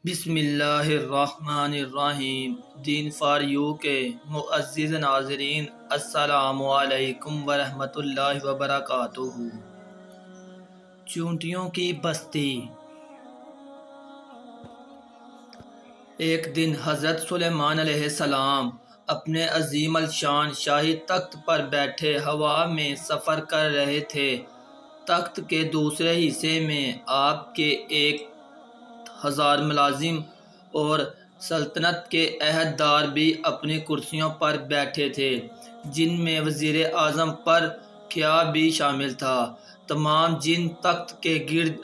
بسم اللہ الرحمن الرحیم۔ دین فار یو کے معزز ناظرین، السلام علیکم ورحمۃ اللہ وبرکاتہ۔ چونٹیوں کی بستی۔ ایک دن حضرت سلیمان علیہ السلام اپنے عظیم الشان شاہی تخت پر بیٹھے ہوا میں سفر کر رہے تھے۔ تخت کے دوسرے حصے میں آپ کے 1000 ملازم اور سلطنت کے عہدیدار بھی اپنی کرسیوں پر بیٹھے تھے، جن میں وزیر اعظم پر کیا بھی شامل تھا۔ تمام جن تخت کے گرد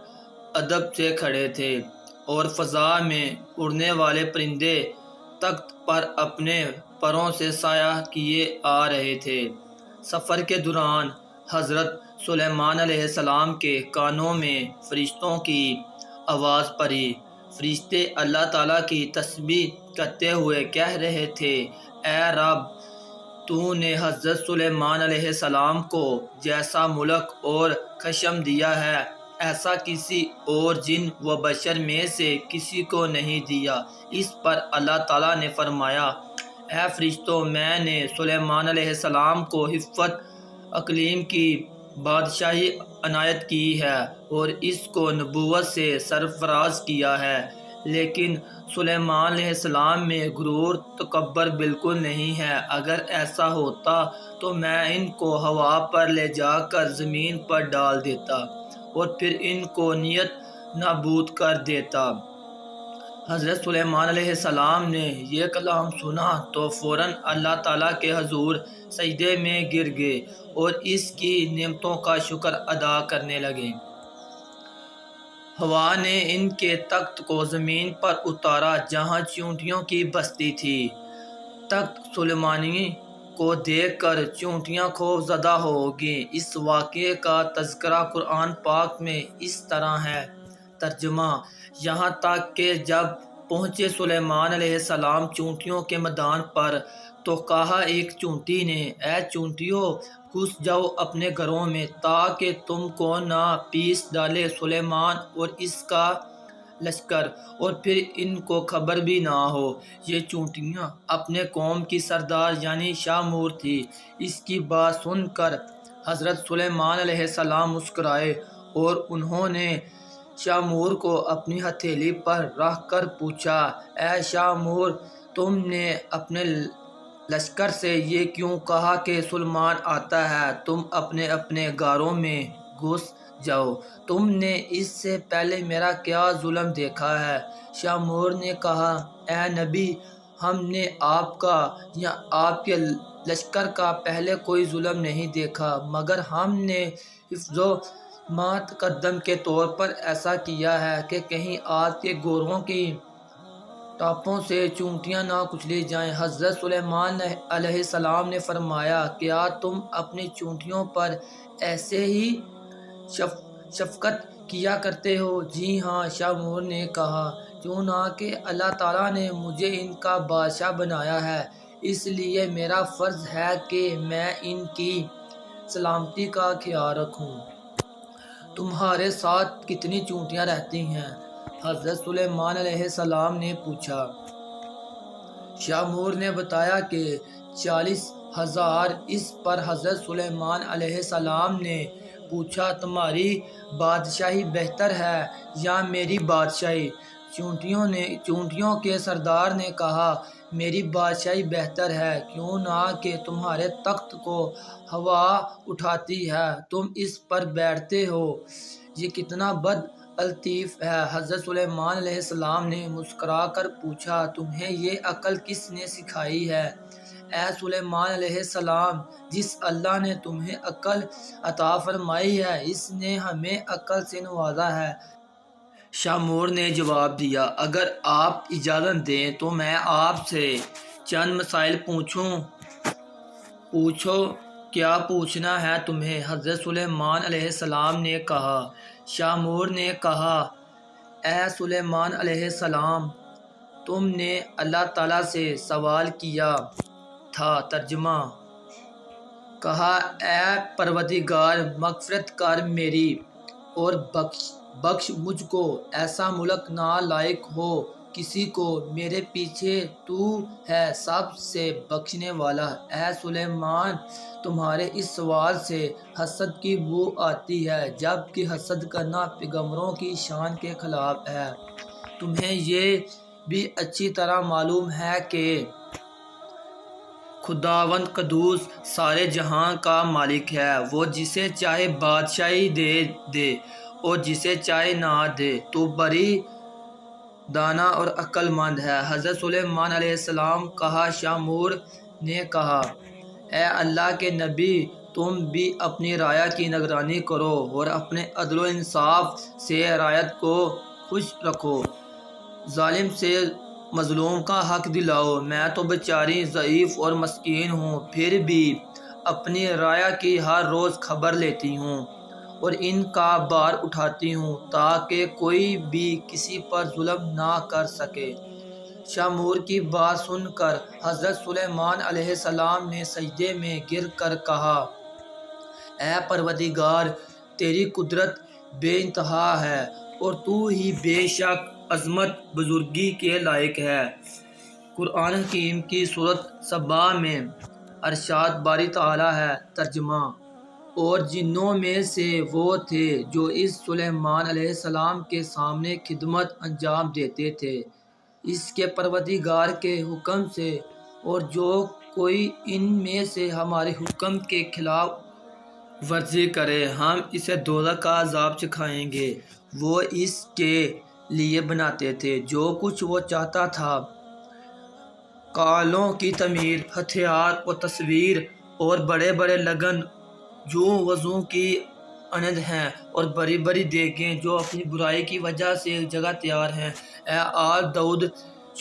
ادب سے کھڑے تھے، اور فضا میں اڑنے والے پرندے تخت پر اپنے پروں سے سایہ کیے آ رہے تھے۔ سفر کے دوران حضرت سلیمان علیہ السلام کے کانوں میں فرشتوں کی آواز پڑی۔ فرشتے اللہ تعالیٰ کی تسبیح کرتے ہوئے کہہ رہے تھے، اے رب، تو نے حضرت سلیمان علیہ السلام کو جیسا ملک اور خشم دیا ہے، ایسا کسی اور جن و بشر میں سے کسی کو نہیں دیا۔ اس پر اللہ تعالیٰ نے فرمایا، اے فرشتوں، میں نے سلیمان علیہ السلام کو حکمت عقلیم کی بادشاہی عنایت کی ہے اور اس کو نبوت سے سرفراز کیا ہے، لیکن سلیمان علیہ السلام میں غرور تکبر بالکل نہیں ہے۔ اگر ایسا ہوتا تو میں ان کو ہوا پر لے جا کر زمین پر ڈال دیتا اور پھر ان کو نیت نابود کر دیتا۔ حضرت سلیمان علیہ السلام نے یہ کلام سنا تو فوراً اللہ تعالیٰ کے حضور سجدے میں گر گئے اور اس کی نعمتوں کا شکر ادا کرنے لگے۔ ہوا نے ان کے تخت کو زمین پر اتارا جہاں چونٹیوں کی بستی تھی۔ تخت سلیمانی کو دیکھ کر چونٹیاں خوف زدہ ہو گئیں۔ اس واقعے کا تذکرہ قرآن پاک میں اس طرح ہے۔ ترجمہ: یہاں تک کہ جب پہنچے سلیمان علیہ السلام چونٹیوں کے میدان پر تو کہا ایک چونٹی نے، اے چونٹیوں، گھس جاؤ اپنے گھروں میں تاکہ تم کو نہ پیس ڈالے سلیمان اور اس کا لشکر، اور پھر ان کو خبر بھی نہ ہو۔ یہ چونٹیاں اپنے قوم کی سردار یعنی شاہ مور تھی۔ اس کی بات سن کر حضرت سلیمان علیہ السلام مسکرائے اور انہوں نے شاہ مور کو اپنی ہتھیلی پر رکھ کر پوچھا، اے شاہ مور، تم نے اپنے لشکر سے یہ کیوں کہا کہ سلیمان آتا ہے؟ تم اپنے اپنے غاروں میں گھس جاؤ۔ تم نے اس سے پہلے میرا کیا ظلم دیکھا ہے؟ شاہ مور نے کہا، اے نبی، ہم نے آپ کا یا آپ کے لشکر کا پہلے کوئی ظلم نہیں دیکھا، مگر ہم نے حفظ و تقدم کے طور پر ایسا کیا ہے کہ کہیں آپ کے گھوڑوں کی ٹانپوں سے چونٹیاں نہ کچلی جائیں۔ حضرت سلیمان علیہ السلام نے فرمایا، کیا تم اپنی چونٹیوں پر ایسے ہی شفقت کیا کرتے ہو؟ جی ہاں، شاہ مور نے کہا، چنانچہ اللہ تعالیٰ نے مجھے ان کا بادشاہ بنایا ہے، اس لیے میرا فرض ہے کہ میں ان کی سلامتی کا خیال رکھوں۔ تمہارے ساتھ کتنی چونٹیاں رہتی ہیں؟ حضرت سلیمان علیہ السلام نے پوچھا۔ شاہ مور نے بتایا کہ 40,000۔ اس پر حضرت سلیمان علیہ السلام نے پوچھا، تمہاری بادشاہی بہتر ہے یا میری بادشاہی؟ چونٹیوں کے سردار نے کہا، میری بادشاہی بہتر ہے، کیوں نہ کہ تمہارے تخت کو ہوا اٹھاتی ہے، تم اس پر بیٹھتے ہو، یہ کتنا بد الطیف ہے۔ حضرت سلیمان علیہ السلام نے مسکرا کر پوچھا، تمہیں یہ عقل کس نے سکھائی ہے؟ اے سلیمان علیہ السلام، جس اللہ نے تمہیں عقل عطا فرمائی ہے، اس نے ہمیں عقل سے نوازا ہے۔ شاہ مور نے جواب دیا، اگر آپ اجازت دیں تو میں آپ سے چند مسائل پوچھوں۔ پوچھو، کیا پوچھنا ہے تمہیں؟ حضرت سلیمان علیہ السلام نے کہا۔ شاہ مور نے کہا، اے سلیمان علیہ السلام، تم نے اللہ تعالیٰ سے سوال کیا تھا۔ ترجمہ: کہا، اے پروردگار، مغفرت کر میری اور بخش مجھ کو ایسا ملک نالائق ہو کسی کو میرے پیچھے تو ہے سب سے بخشنے والا۔ اے سلیمان، تمہارے اس سوال سے حسد کی بو آتی ہے، جبکہ حسد کرنا پیغمبروں کی شان کے خلاف ہے۔ تمہیں یہ بھی اچھی طرح معلوم ہے کہ خداوند قدوس سارے جہاں کا مالک ہے، وہ جسے چاہے بادشاہی دے دے اور جسے چاہے نہ دے۔ تو بڑی دانا اور عقل مند ہے۔ حضرت سلیمان علیہ السلام کہا شامور نے کہا، اے اللہ کے نبی، تم بھی اپنی رعایا کی نگرانی کرو اور اپنے عدل و انصاف سے رعیت کو خوش رکھو، ظالم سے مظلوم کا حق دلاؤ۔ میں تو بیچاری ضعیف اور مسکین ہوں، پھر بھی اپنی رعایا کی ہر روز خبر لیتی ہوں اور ان کا بار اٹھاتی ہوں تاکہ کوئی بھی کسی پر ظلم نہ کر سکے۔ شامور کی بات سن کر حضرت سلیمان علیہ السلام نے سجدے میں گر کر کہا، اے پروردگار، تیری قدرت بے انتہا ہے اور تو ہی بے شک عظمت بزرگی کے لائق ہے۔ قرآن حکیم کی سورۃ سبا میں ارشاد باری تعالیٰ ہے۔ ترجمہ: اور جنوں میں سے وہ تھے جو اس سلیمان علیہ السلام کے سامنے خدمت انجام دیتے تھے اس کے پروردگار کے حکم سے، اور جو کوئی ان میں سے ہمارے حکم کے خلاف ورزی کرے ہم اسے دوزخ کا عذاب چکھائیں گے۔ وہ اس کے لیے بناتے تھے جو کچھ وہ چاہتا تھا، قلعوں کی تعمیر، ہتھیار اور تصویر، اور بڑے بڑے لگن جو وضوء کی اند ہیں، اور بڑی بڑی دیگیں جو اپنی برائی کی وجہ سے ایک جگہ تیار ہیں۔ اے آل داؤد،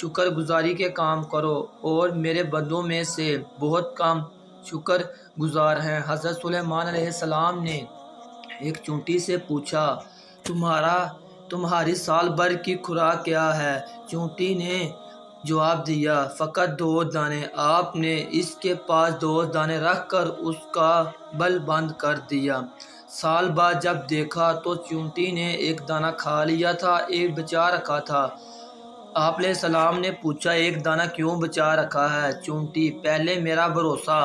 شکر گزاری کے کام کرو، اور میرے بندوں میں سے بہت کم شکر گزار ہیں۔ حضرت سلیمان علیہ السلام نے ایک چونٹی سے پوچھا، تمہاری سال بھر کی خوراک کیا ہے؟ چونٹی نے جواب دیا، فقط 2 دانے۔ آپ نے اس کے پاس 2 دانے رکھ کر اس کا بل بند کر دیا۔ سال بعد جب دیکھا تو چونٹی نے 1 دانہ کھا لیا تھا، 1 بچا رکھا تھا۔ آپ علیہ السلام نے پوچھا، 1 دانہ کیوں بچا رکھا ہے؟ چونٹی: پہلے میرا بھروسہ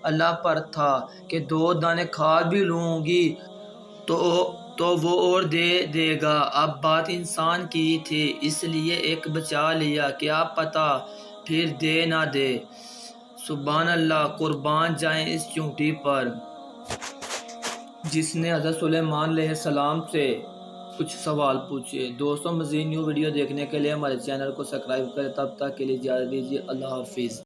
اللہ پر تھا کہ 2 دانے کھا بھی لوں گی تو وہ اور دے دے گا۔ اب بات انسان کی تھی، اس لیے 1 بچا لیا، کیا پتہ پھر دے نہ دے۔ سبحان اللہ، قربان جائیں اس چونٹی پر جس نے حضرت سلیمان علیہ السلام سے کچھ سوال پوچھے۔ دوستوں، مزید نیو ویڈیو دیکھنے کے لیے ہمارے چینل کو سبسکرائب کریں۔ تب تک کے لیے اجازت دیجیے، اللہ حافظ۔